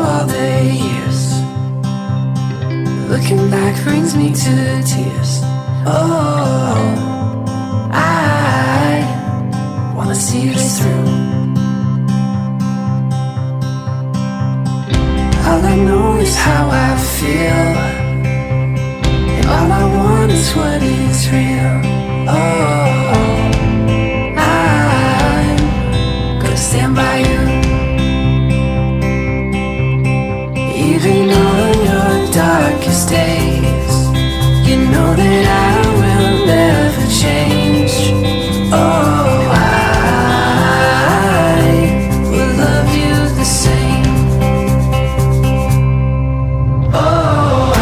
all the years. Looking back brings me to tears. Oh, I wanna see this through. All I know is how I feel, and all I want is what is real. Oh, I'm gonna stand by you, even on your darkest days. You know that I will never change. Oh, I will love you the same. Oh,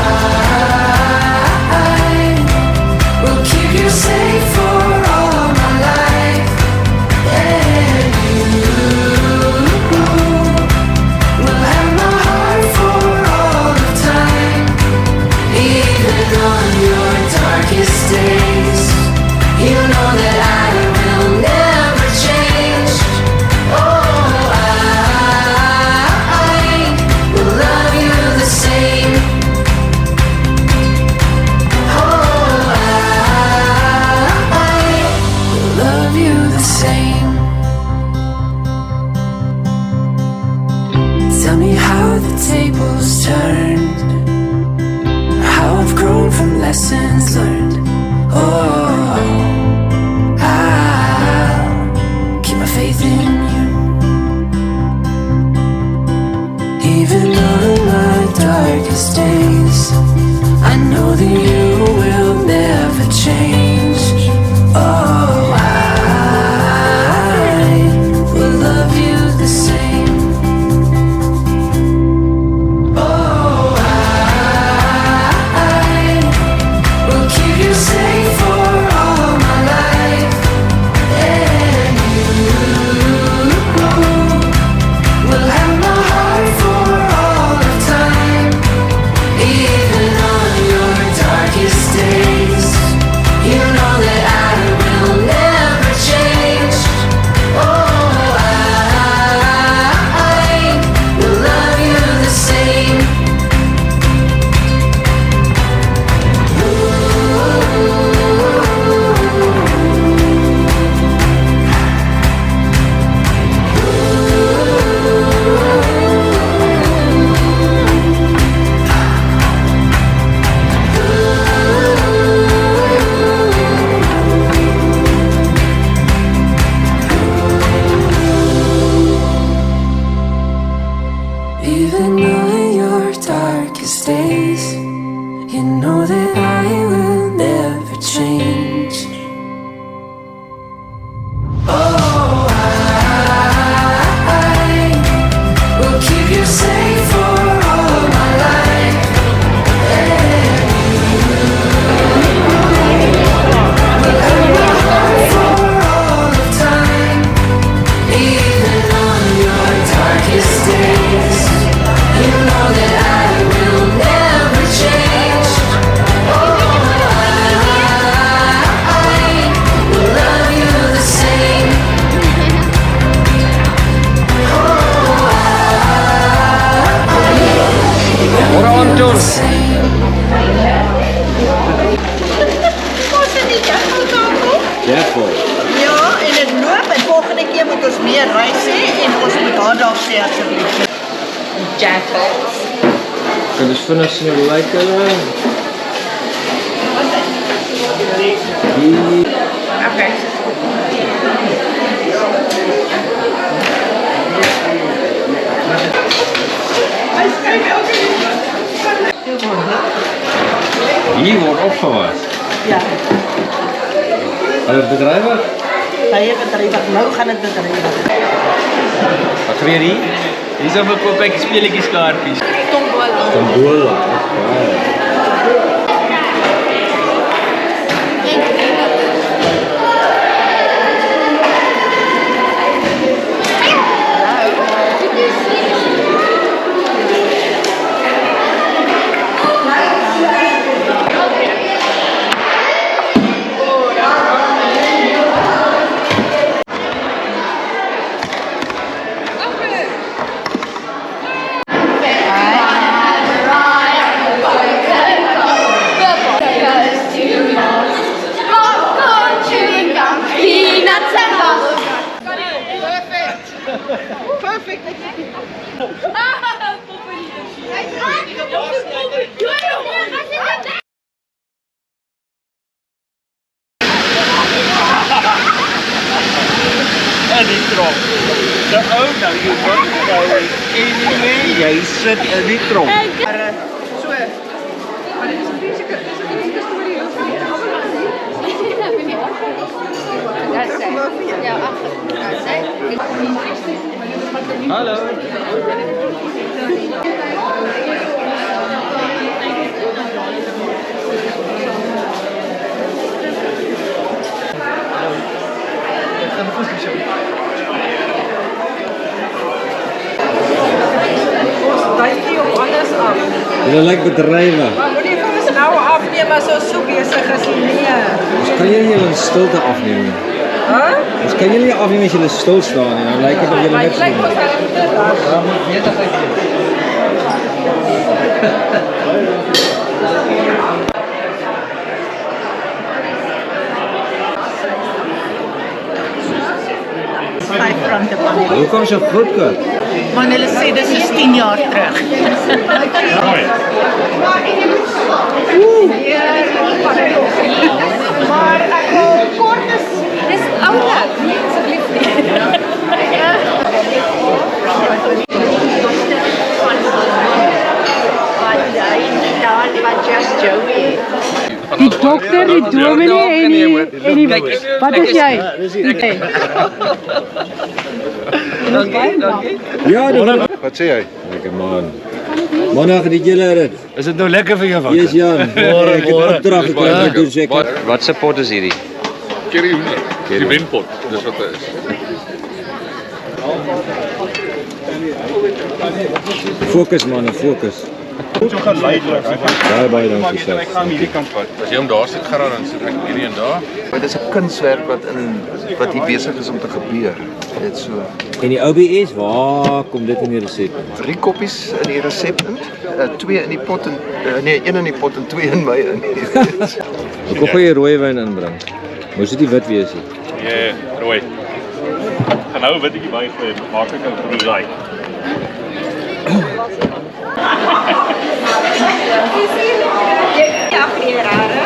I will keep you safe for all my life. And you will have my heart for all of time. Even on your darkest days, you know that I will never change. Oh, I will love you the same. Oh, I will love you the same. Tell me how the tables turned, how I've grown from lessons learned. Oh, I'll keep my faith in you, even on my darkest days. I know that you will never change. Oh, I will love you the same. Oh, I will keep you safe for all my life. And you will have my heart for all of time. Even on your darkest days, you know that I will never change. Oh, I will love you the same. Even on your darkest days, you know that I will never change. Oh, I will keep you safe for all my life. And will have my heart for all of time. Even on your darkest days, you know that I will never change. Oh, I will love you the same. Oh, What on, John? same. Careful. Ja, en het loop en volgende keer moet ons meer reis hê en ons moet daar dalk sê asseblief. Jackals. Kan dus vinnig sien hoe lyk hulle. Okay. Hier word opgewas. Ja, Hulle bedrywer. baie bedrywig. Nou gaan dit bedrywig. Wat gebeur hier? Hier is 'n koop ek speletjies kaartjies. Tombola. En die trom. De ou nou, jy word nou. Anyway, jy sit in die trom. Maar so. Maar dit is 'n fisieke storie. Hallo. Julle lyk bedrywe. Maar moenie vir ons nou afneem as ons so besig is nie. Ons kan julle in stilte afneem. Ons kan julle nie afneem as julle stil staan en dan lyk dit of julle niks doen. Hoekom so goedkoop? Man, hulle sê dis is 10 jaar terug. Maar ek wil kort is dis oulik. Nee, asseblief Die dokter, die dominee en die wat is jy? Ja, dit Wat sê jy? lekker man. Maandag het julle dit. Is dit nou lekker vir jou van? Yes Jan. Ek het opdrag gekry om te doen seker. Wat se pot is hierdie? Curry hoender. Die wenpot, dis wat dit is. Fokus man, fokus. So geleidelik. Baie dankie sê. Ek gaan hierdie kant vat. As jy hom daar sit gerad dan sit ek hierdie en daar. Dit is 'n kunswerk wat hier besig is om te gebeur. Dit so En die OBS, waar kom dit in die resep? 3 koppies in die resep in, 2 in die pot en nee, 1 in die pot en 2 in my in. Hoekom gaan jy rooiwyn inbring? Moes dit nie wit wees nie. Ja, rooi. Gaan nou weet ek nie baie goeie, maak ek 'n rosé. Ja, meneer Rare.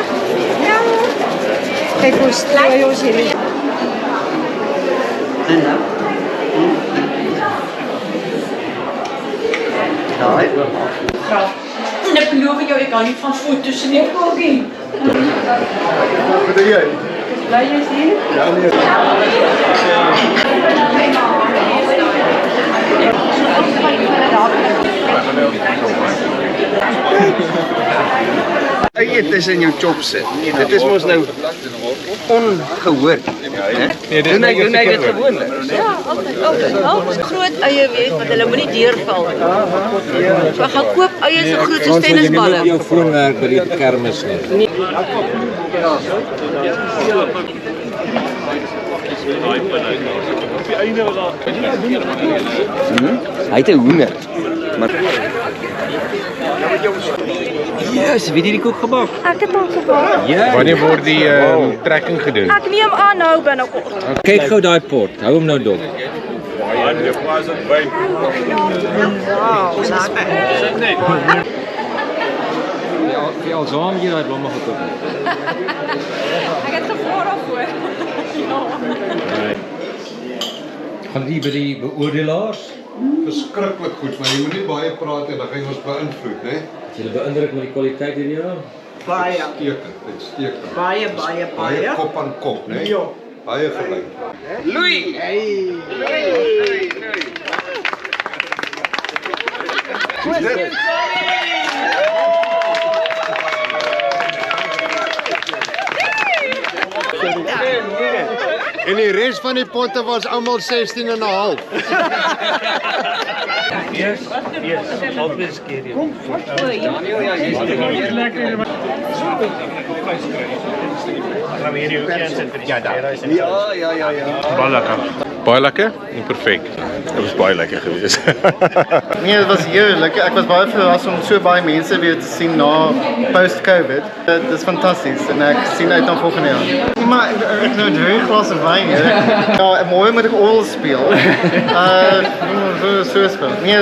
Ja. Kyk hoe strooi ons hierdie. En nou? Daai. En ek beloof jou ek hou nie van foto's nie. Ek ook nie. Wat doen jy? Bly jy sien? Ja nee. Eie tussen jou chop sit. Dit is mos nou ongehoord. Nee, dis nou Doen hy dit gewoonlik? Ja, altyd. Groot eie weet wat hulle moenie deurval nie. So ek gaan koop eie so groot soos tennisballe. Jou foon werk by die kermis nie. Hy het 'n hoender. Maar Yes, wie het die koek gebak? Ek het al gebak. Ja. Wanneer word die trekking gedoen? Ek neem aan nou binnekort. Kyk gou daai pot. Hou hom nou dop. Ja, vir alsaam jy daai blomme gekoop. Ek het gevra daarvoor. Gaan die by die beoordelaars? Verskriklik goed, maar jy moet nie baie praat en dan gaan jy ons beïnvloed, né? Is julle beïndruk met die kwaliteit hierdie jaar? Baie. Uitstekend. Baie. Kop aan kop, né? Ja. Baie gelyk. En die res van die potte was almal 16 en 'n half. Baie lekker en perfek. Dit was baie lekker geweest. Nee, dit was heerlik. Ek was baie verras om so baie mense weer te sien na post-COVID. Dit is fantasties en ek sien uit na volgende jaar. Maar ek nou 3 glasse wyn. Ja, môre moet ek oral speel. So speel. Nee,